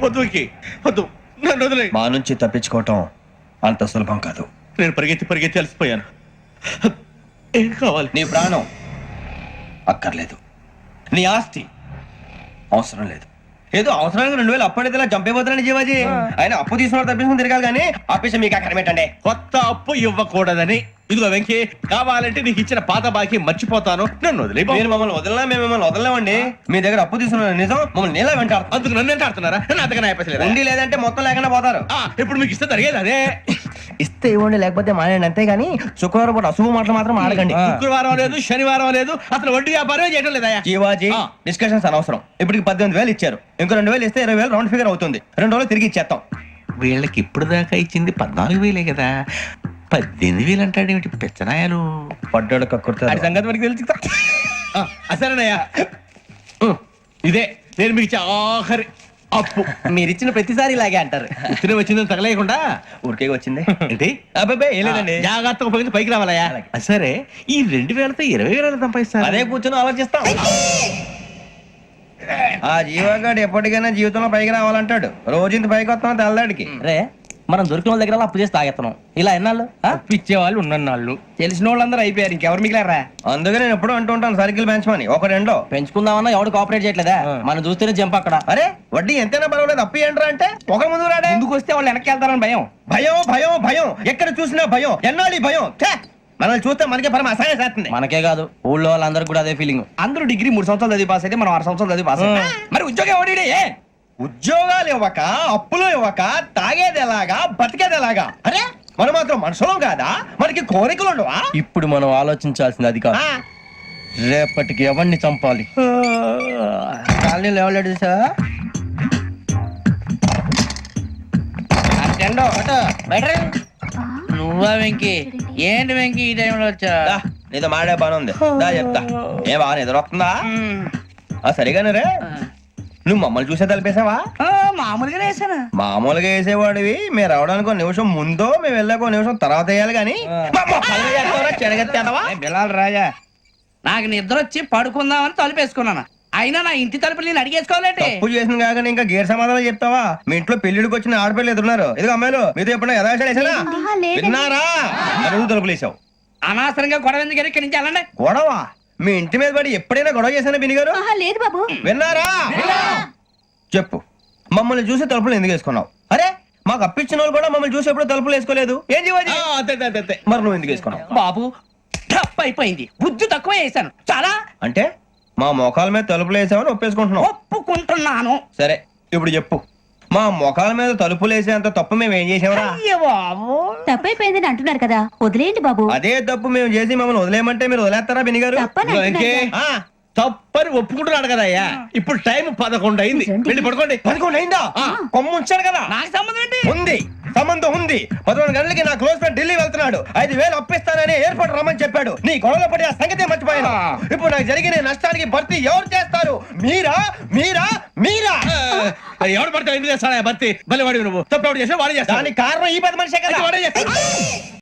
వద్దు వెంకీ, వద్దు, నన్ను వదిలే. మా నుంచి తప్పించుకోవటం అంత సులభం కాదు. నేను పరిగెత్తి అలసిపోయాను. ఏం కావాలి? నీ ప్రాణం అక్కర్లేదు, నీ ఆస్తి అవసరం లేదు. ఏదో అవసరానికి 2000 అప్పటిలా చంపేపోతున్నాడు జీవాజీ. ఆయన అప్పు తీసుకున్న తప్పించుకుని తిరగాలి కానీ ఆపేసి మీకు అక్కడ పెట్టండి. కొత్త అప్పు ఇవ్వకూడదని. ఇదిగో వెంకీ, కావాలంటే నీకు ఇచ్చిన పాత బాకీ మర్చిపోతాను, నన్ను వదిలే. మీరు మమ్మల్ని వదలనా? మేము మిమ్మల్ని వదలలేమండి. మీ దగ్గర అప్పు తీసుకున్న నిజం మమ్మల్ని నీలా వెంటాడు. అందుకు నన్ను ఎంత ఆడుతున్నారా? నన్ను అంతగా అయిపోలేదు. ఉండి లేదంటే మొత్తం లేకుండా పోతారు. ఇప్పుడు మీకు ఇస్తే జరిగేది అదే. ఇస్తే ఇవ్వండి, లేకపోతే మానేయండి, అంతేగాని శుక్రవారం పూట అశుభ మాటలు మాత్రం ఆడకండి. శుక్రవారం లేదు, శనివారం లేదు, అసలు వడ్డీ వ్యాపారం చేయడం లేదా? జీవాజీ, డిస్కషన్స్ అనవసరం. ఇప్పటికి 18,000 ఇచ్చారు, ఇంకో 2,000 ఇస్తే 20,000 రౌండ్ ఫిగర్ అవుతుంది. 2 రోజులు తిరిగి ఇచ్చేస్తాం. వీళ్ళకి ఇప్పుడు దాకా ఇచ్చింది 14,000 కదా, 18,000 అంటాడేమిటి పెచ్చనాయాలు? పడ్డాడు కక్కుర్తాడు. సంగతి మనకి తెలుసు. అసలేనయ్యా, ఇదే నేను మీకు ఇచ్చే ఆఖరి అప్పు. మీరు ఇచ్చిన ప్రతిసారి ఇలాగే అంటారు. ఇతనే వచ్చిందని తగలేయకుండా ఊరికే వచ్చింది ఏంటి? అబ్బాయి ఏం లేదండి. జాగ్రత్తగా ఉపయోగించి పైకి రావాలయ్యా. సరే, ఈ 2,000తో 20,000 సంపాదిస్తారు. అదే కూర్చొని ఆలోచిస్తాం. ఆ జీవగాడు ఎప్పటికైనా జీవితంలో పైకి రావాలంటాడు. రోజు ఇంత పైకి వస్తాం తెల్లడికి. రే, మనం దొరికిన వాళ్ళ దగ్గర అప్పు చేసి తాగెత్తనం. ఇలా ఎన్నాళ్ళు ఇచ్చే వాళ్ళు ఉన్నన్నాళ్ళు తెలిసిన వాళ్ళందరూ అయిపోయారు, ఇంకెవరు మిగిలారా? అందుకే నేను ఎప్పుడు అంటూ ఉంటాను సర్కిల్ బెంచ్ మని ఒక రెండో పెంచుకుందామన్నా ఎవడు కోఆపరేట్ చేయట్లేదా? మనం చూస్తేనే జంప్ అక్కడ. అరే వడ్డీ ఎంతైనా పర్వాలేదు, అప్పు ఏంట్రా అంటే ఒక ముందు రాడే. ముందుకు వస్తే వాళ్ళు వెనక్కి వెళ్తారని భయం. భయం భయం భయం, ఎక్కడ చూసినా భయం. ఎన్నాళ్ళు భయం? మనల్ని చూస్తే మనకే పరమ అసహాయం చేస్తుంది. మనకే కాదు, ఊళ్ళో వాళ్ళందరికీ కూడా అదే ఫీలింగ్. అందరూ డిగ్రీ 3 సంవత్సరాలు చదివి పాస్ అయితే మనం 6 సంవత్సరాలు చదివి పాస్ అయ్యాం. మరి ఉద్యోగం ఎవడి? ఉద్యోగాలు ఇవ్వక, అప్పులు ఇవ్వక, తాగేది ఎలాగా, బతికేది ఎలాగా? అరే మనం మాత్రం మనుషులం కాదా? మనకి కోరికలు ఉండవా? ఇప్పుడు మనం ఆలోచించాల్సింది అది కాదు, రేపటికి ఎవరిని చంపాలి. కాలనీలో ఎవరు సార్? నువ్వా వెంకీ? ఏంటి వెంకీ ఈ టైంలో వచ్చా? నీతో మాడే పని ఉంది, దా చెప్తా. ఏ బాగా నిద్రొస్తుందా? సరిగానే రే, నువ్వు మమ్మల్ని చూసే తలిపేసావా? మామూలుగానే వేసానా? మామూలుగా వేసేవాడివి. మీరు రావడానికి 1 నిమిషం ముందో, మేము వెళ్ళాక 1 నిమిషం తర్వాత వేయాలి కానీ బిలాల్ రాజా, నాకు నిద్ర వచ్చి పడుకుందామని తలుపేసుకున్నాను. అయినా నా ఇంటి తలుపులు నేను అడిగేసుకోవాలంటే తప్పు చేసిన కాక ఇంకా గేర్ సమాధానం చెప్తావా? మీ ఇంట్లో పెళ్లిడికి వచ్చిన ఆడపిల్లలు ఎదురున్నారు. ఇదిగో అమ్మాయిలు, మీతో ఎప్పుడైనా యథాశాలేసానా? విన్నారా? అడుగు తలుపులు వేసావు. అనవసరంగా గొడవ ఎందుకు ఇక్కడి నుంచి వెళ్ళండి. గొడవ? మీ ఇంటి మీద పడి ఎప్పుడైనా గొడవ చేశానా బిని గారు? లేదు బాబు. విన్నారా? చెప్పు, మమ్మల్ని చూసి తలుపులు ఎందుకు వేసుకున్నావు? అరే మాకు అప్పించిన వాళ్ళు కూడా మమ్మల్ని చూసి ఎప్పుడు తలుపులు వేసుకోలేదు. ఏం చేయాలి? మరి నువ్వు ఎందుకు వేసుకున్నావు? బాబు తప్పు అయిపోయింది, బుద్ధి తక్కువ వేసాను చాలా. అంటే మా మోకాల మీద తలుపులు వేసామని ఒప్పేసుకుంటున్నావు? ఒప్పుకుంటున్నాను. సరే ఇప్పుడు చెప్పు, మా మొఖాల మీద తలుపులు వేసేంత తప్పు మేము ఏం చేసామరా? తప్పైపోయిందని అంటున్నారు కదా, వదిలేయండి బాబు. అదే తప్పు మేము చేసి మమ్మల్ని వదిలేయమంటే మీరు వదిలేస్తారా బిని గారు? తప్పని ఒప్పుకుంటున్నాడు కదా అయ్యా. ఇప్పుడు టైం 11 అయింది, వెళ్ళి పడుకోండి. 11 అయిందా? కొమ్ము ఉంచాడు కదా. నాకు సంబంధం ఏంటి? ఉంది, సంబంధం ఉంది. 11 గంటలకి నా క్లోజ్ ఫ్రెండ్ ఢిల్లీ వెళ్తున్నాడు. 5,000 అప్పిస్తానని ఎయిర్పోర్ట్ రమ్మని చెప్పాడు. నీ గొడవలో పడి ఆ సంగతే మర్చిపోయాను. ఇప్పుడు నాకు జరిగిన నష్టానికి భర్తీ ఎవరు చేస్తారు? మీరా మీరా మీరా? ఎవడు పడితే ఎందుకు చేస్తాడా భర్తీ? మళ్ళీ వాడి నువ్వు తప్పు ఎవడు చేసా వాడే చేస్తా. దానికి కారణం ఈ 10 మనిషే కదా. వాడే చేస్తా.